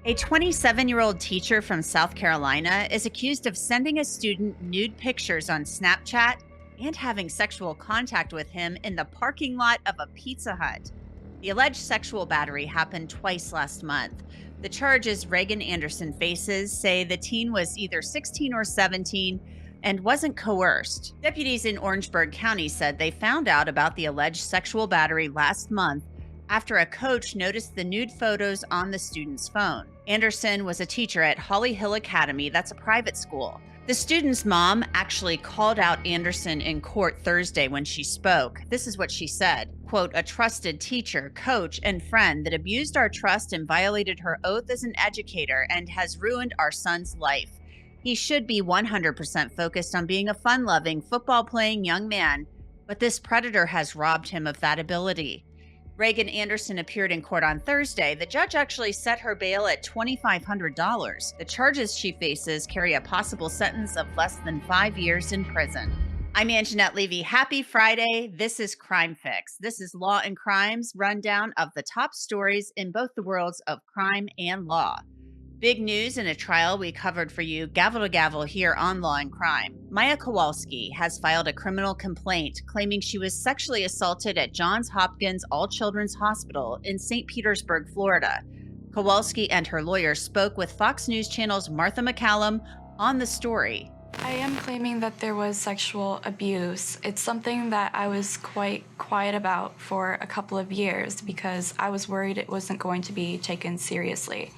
A 27-year-old teacher from South Carolina is accused of sending a student nude pictures on Snapchat and having sexual contact with him in the parking lot of a Pizza Hut. The alleged sexual battery happened twice last month. The charges Reagan Anderson faces say the teen was either 16 or 17 and wasn't coerced. Deputies in Orangeburg County said they found out about the alleged sexual battery last month after a coach noticed the nude photos on the student's phone. Anderson was a teacher at Holly Hill Academy, that's a private school. The student's mom actually called out Anderson in court Thursday when she spoke. This is what she said, quote, "A trusted teacher, coach, and friend that abused our trust and violated her oath as an educator and has ruined our son's life. He should be 100% focused on being a fun-loving, football-playing young man, but this predator has robbed him of that ability." Reagan Anderson appeared in court on Thursday. The judge actually set her bail at $2,500. The charges she faces carry a possible sentence of less than 5 years in prison. I'm Anjanette Levy. Happy Friday. This is Crime Fix. This is Law and Crime's rundown of the top stories in both the worlds of crime and law. Big news in a trial we covered for you, gavel to gavel, here on Law and Crime. Maya Kowalski has filed a criminal complaint claiming she was sexually assaulted at Johns Hopkins All Children's Hospital in St. Petersburg, Florida. Kowalski and her lawyer spoke with Fox News Channel's Martha McCallum on the story. I am claiming that there was sexual abuse. It's something that I was quite quiet about for a couple of years because I was worried it wasn't going to be taken seriously.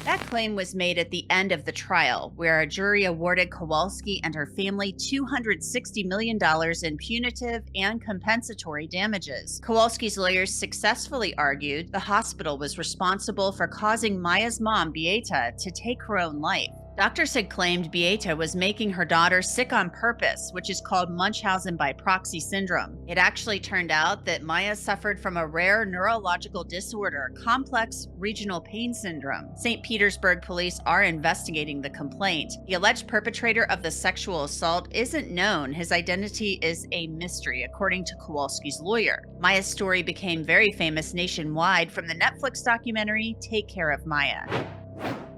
That claim was made at the end of the trial, where a jury awarded Kowalski and her family $260 million in punitive and compensatory damages. Kowalski's lawyers successfully argued the hospital was responsible for causing Maya's mom, Beata, to take her own life. Doctors had claimed Beata was making her daughter sick on purpose, which is called Munchausen by proxy syndrome. It actually turned out that Maya suffered from a rare neurological disorder, complex regional pain syndrome. St. Petersburg police are investigating the complaint. The alleged perpetrator of the sexual assault isn't known. His identity is a mystery, according to Kowalski's lawyer. Maya's story became very famous nationwide from the Netflix documentary Take Care of Maya.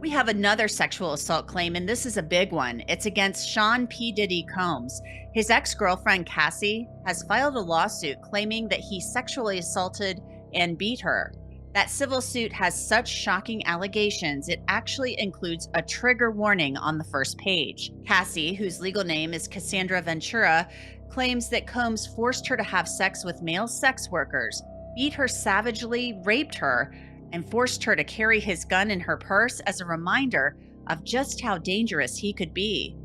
We have another sexual assault claim, and this is a big one. It's against Sean P. Diddy Combs. His ex-girlfriend, Cassie, has filed a lawsuit claiming that he sexually assaulted and beat her. That civil suit has such shocking allegations, it actually includes a trigger warning on the first page. Cassie, whose legal name is Cassandra Ventura, claims that Combs forced her to have sex with male sex workers, beat her savagely, raped her, and forced her to carry his gun in her purse as a reminder of just how dangerous he could be.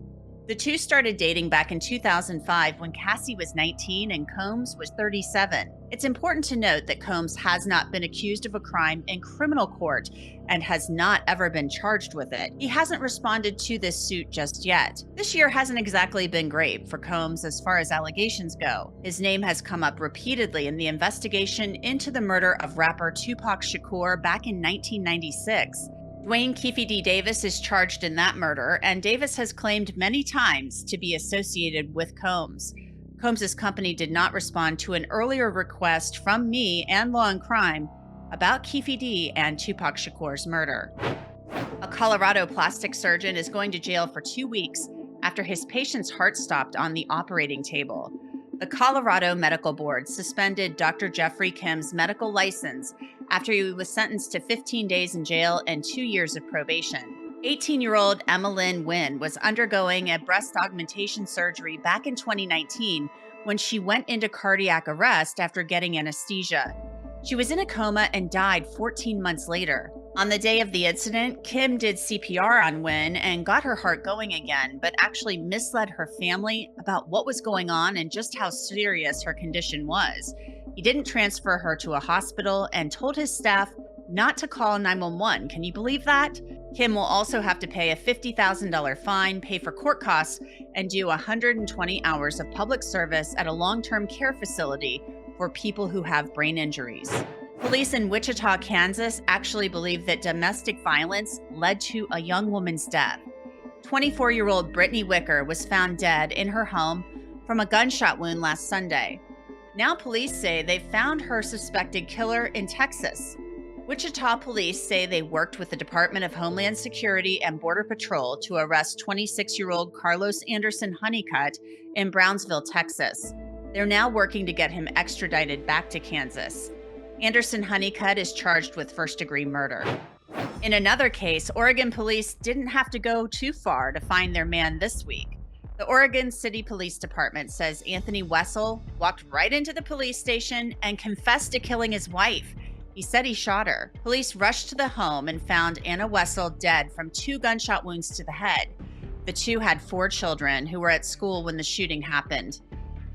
The two started dating back in 2005 when Cassie was 19 and Combs was 37. It's important to note that Combs has not been accused of a crime in criminal court and has not ever been charged with it. He hasn't responded to this suit just yet. This year hasn't exactly been great for Combs as far as allegations go. His name has come up repeatedly in the investigation into the murder of rapper Tupac Shakur back in 1996. Dwayne Keefe D. Davis is charged in that murder, and Davis has claimed many times to be associated with Combs. Combs' company did not respond to an earlier request from me and Law and Crime about Keefe D. and Tupac Shakur's murder. A Colorado plastic surgeon is going to jail for 2 weeks after his patient's heart stopped on the operating table. The Colorado Medical Board suspended Dr. Jeffrey Kim's medical license after he was sentenced to 15 days in jail and 2 years of probation. 18-year-old Emma Lynn Wynn was undergoing a breast augmentation surgery back in 2019 when she went into cardiac arrest after getting anesthesia. She was in a coma and died 14 months later. On the day of the incident, Kim did CPR on Wynn and got her heart going again, but actually misled her family about what was going on and just how serious her condition was. He didn't transfer her to a hospital and told his staff not to call 911. Can you believe that? Kim will also have to pay a $50,000 fine, pay for court costs, and do 120 hours of public service at a long-term care facility for people who have brain injuries. Police in Wichita, Kansas actually believe that domestic violence led to a young woman's death. 24-year-old Brittany Wicker was found dead in her home from a gunshot wound last Sunday. Now police say they found her suspected killer in Texas. Wichita police say they worked with the Department of Homeland Security and Border Patrol to arrest 26-year-old Carlos Anderson Honeycutt in Brownsville, Texas. They're now working to get him extradited back to Kansas. Anderson Honeycutt is charged with first-degree murder. In another case, Oregon police didn't have to go too far to find their man this week. The Oregon City Police Department says Anthony Wessel walked right into the police station and confessed to killing his wife. He said he shot her. Police rushed to the home and found Anna Wessel dead from 2 gunshot wounds to the head. The two had 4 children who were at school when the shooting happened.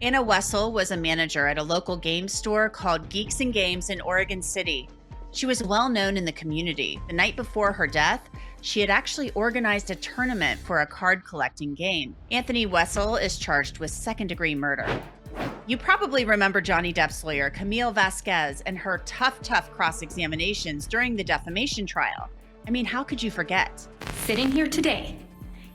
Anna Wessel was a manager at a local game store called Geeks and Games in Oregon City. She was well known in the community. The night before her death, she had actually organized a tournament for a card collecting game. Anthony Wessel is charged with second-degree murder. You probably remember Johnny Depp's lawyer, Camille Vasquez, and her tough cross-examinations during the defamation trial. I mean, how could you forget? Sitting here today,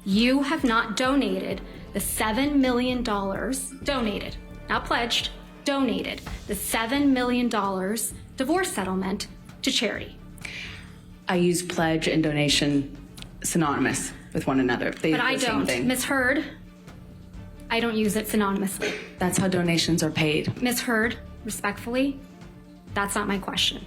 you have not donated the $7 million, donated, not pledged, donated the $7 million divorce settlement to charity. I use pledge and donation synonymous with one another. But I don't. Ms. Heard, I don't use it synonymously. That's how donations are paid. Ms. Heard, respectfully, that's not my question.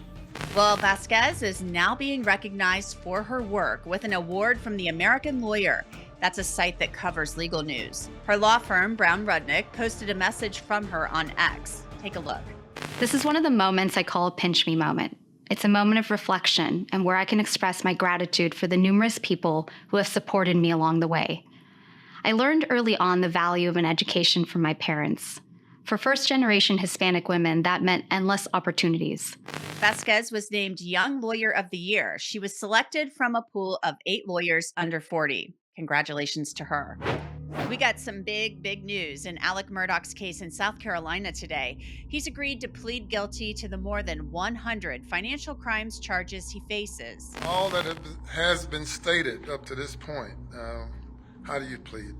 Well, Vasquez is now being recognized for her work with an award from the American Lawyer. That's a site that covers legal news. Her law firm, Brown Rudnick, posted a message from her on X. Take a look. This is one of the moments I call a pinch me moment. It's a moment of reflection and where I can express my gratitude for the numerous people who have supported me along the way. I learned early on the value of an education from my parents. For first-generation Hispanic women, that meant endless opportunities. Vasquez was named Young Lawyer of the Year. She was selected from a pool of 8 lawyers under 40. Congratulations to her. We got some big news in Alec Murdoch's case in South Carolina today. He's agreed to plead guilty to the more than 100 financial crimes charges he faces. All that has been stated up to this point, how do you plead?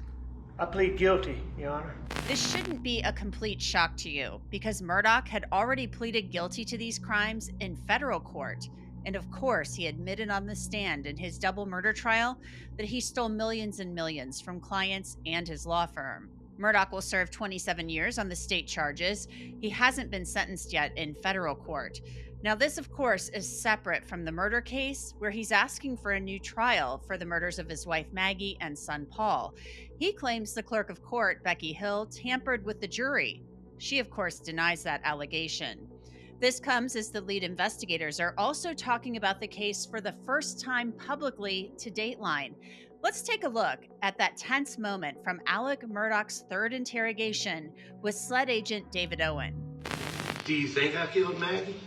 I plead guilty, Your Honor. This shouldn't be a complete shock to you because Murdoch had already pleaded guilty to these crimes in federal court. And of course, he admitted on the stand in his double murder trial that he stole millions and millions from clients and his law firm. Murdoch will serve 27 years on the state charges. He hasn't been sentenced yet in federal court. Now, this, of course, is separate from the murder case where he's asking for a new trial for the murders of his wife Maggie and son Paul. He claims the clerk of court, Becky Hill, tampered with the jury. She, of course, denies that allegation. This comes as the lead investigators are also talking about the case for the first time publicly to Dateline. Let's take a look at that tense moment from Alec Murdoch's third interrogation with SLED agent David Owen. Do you think I killed Maggie?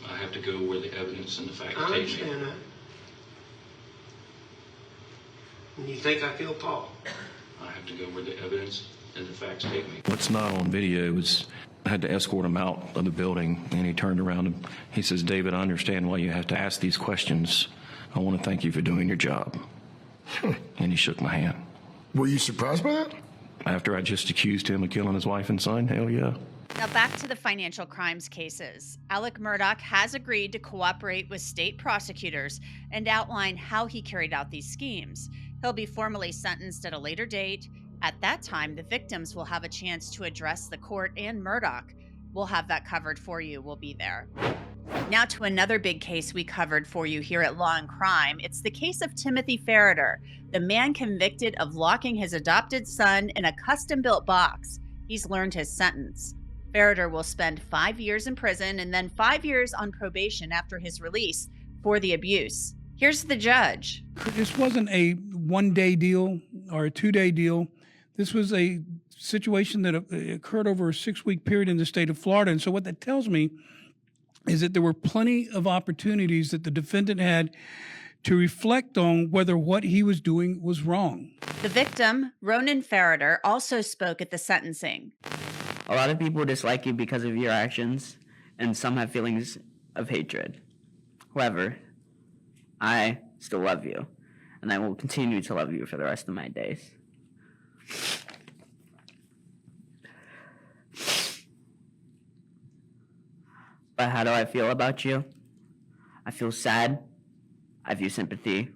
I have to go where the evidence and the facts I take me. understand that. And you think I killed Paul? I have to go where the evidence and the facts take me. What's not on video is I had to escort him out of the building, and he turned around and he says, "David, I understand why you have to ask these questions. I want to thank you for doing your job." And he shook my hand. Were you surprised by that? After I just accused him of killing his wife and son, hell yeah. Now back to the financial crimes cases. Alec Murdoch has agreed to cooperate with state prosecutors and outline how he carried out these schemes. He'll be formally sentenced at a later date. At that time, the victims will have a chance to address the court and Murdoch. We'll have that covered for you. We'll be there. Now to another big case we covered for you here at Law and Crime. It's the case of Timothy Ferreter, the man convicted of locking his adopted son in a custom-built box. He's learned his sentence. Ferreter will spend 5 years in prison and then 5 years on probation after his release for the abuse. Here's the judge. This wasn't a one-day deal or a two-day deal. This was a situation that occurred over a 6-week period in the state of Florida. And so what that tells me is that there were plenty of opportunities that the defendant had to reflect on whether what he was doing was wrong. The victim, Ronan Ferreter, also spoke at the sentencing. A lot of people dislike you because of your actions, and some have feelings of hatred. However, I still love you, and I will continue to love you for the rest of my days. But how do I feel about you? I feel sad. I feel sympathy.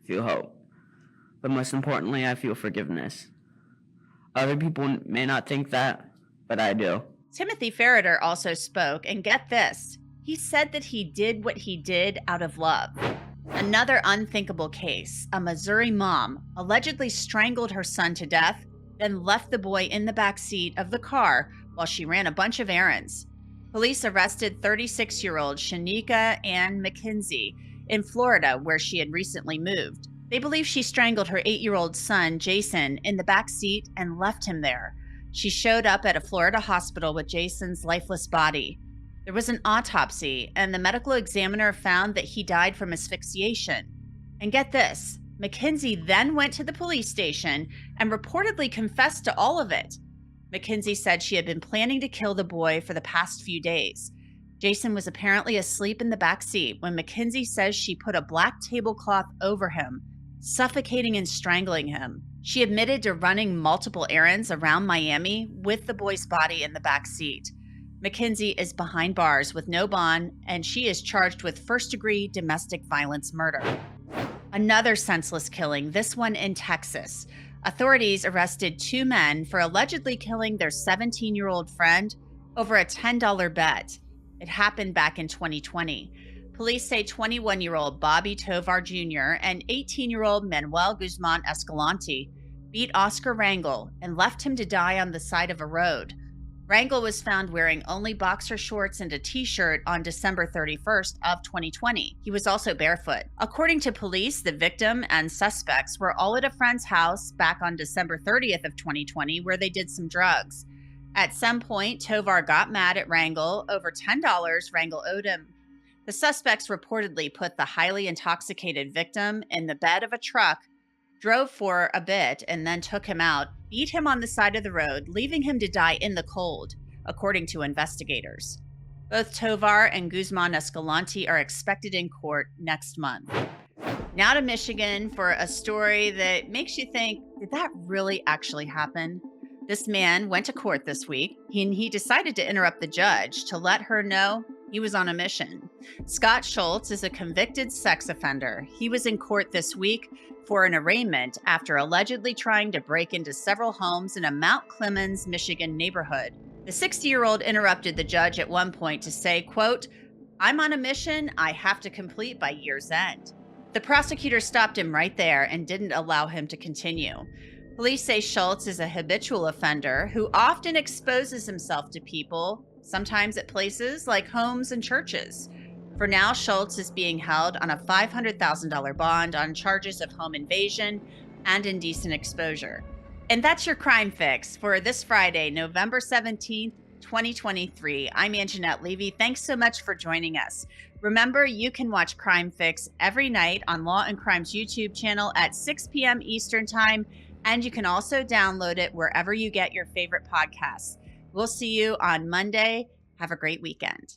I feel hope. But most importantly, I feel forgiveness. Other people may not think that, but I do. Timothy Ferreter also spoke, and get this, he said that he did what he did out of love. Another unthinkable case, a Missouri mom allegedly strangled her son to death, then left the boy in the back seat of the car while she ran a bunch of errands. Police arrested 36-year-old Shanika Ann McKenzie in Florida, where she had recently moved. They believe she strangled her 8-year-old son, Jason, in the back seat and left him there. She showed up at a Florida hospital with Jason's lifeless body. There was an autopsy, and the medical examiner found that he died from asphyxiation. And get this, McKenzie then went to the police station and reportedly confessed to all of it. McKenzie said she had been planning to kill the boy for the past few days. Jason was apparently asleep in the back seat when McKenzie says she put a black tablecloth over him, suffocating and strangling him. She admitted to running multiple errands around Miami with the boy's body in the back seat. McKenzie is behind bars with no bond, and she is charged with first-degree domestic violence murder. Another senseless killing, this one in Texas. Authorities arrested 2 men for allegedly killing their 17-year-old friend over a $10 bet. It happened back in 2020. Police say 21-year-old Bobby Tovar Jr. and 18-year-old Manuel Guzman Escalante beat Oscar Rangel and left him to die on the side of a road. Rangel was found wearing only boxer shorts and a t-shirt on December 31st of 2020. He was also barefoot. According to police, the victim and suspects were all at a friend's house back on December 30th of 2020 where they did some drugs. At some point, Tovar got mad at Rangel over $10 Rangel owed him. The suspects reportedly put the highly intoxicated victim in the bed of a truck, drove for a bit, and then took him out, beat him on the side of the road, leaving him to die in the cold, according to investigators. Both Tovar and Guzman Escalante are expected in court next month. Now to Michigan for a story that makes you think, did that really actually happen? This man went to court this week, and he decided to interrupt the judge to let her know he was on a mission. Scott Schultz is a convicted sex offender. He was in court this week for an arraignment after allegedly trying to break into several homes in a Mount Clemens, Michigan neighborhood. The 60-year-old interrupted the judge at one point to say, quote, "I'm on a mission I have to complete by year's end." The prosecutor stopped him right there and didn't allow him to continue. Police say Schultz is a habitual offender who often exposes himself to people, sometimes at places like homes and churches. For now, Schultz is being held on a $500,000 bond on charges of home invasion and indecent exposure. And that's your crime fix for this Friday, November 17th, 2023. I'm Anjanette Levy. Thanks so much for joining us. Remember, you can watch Crime Fix every night on Law&Crime's YouTube channel at 6 p.m. Eastern Time, and you can also download it wherever you get your favorite podcasts. We'll see you on Monday. Have a great weekend.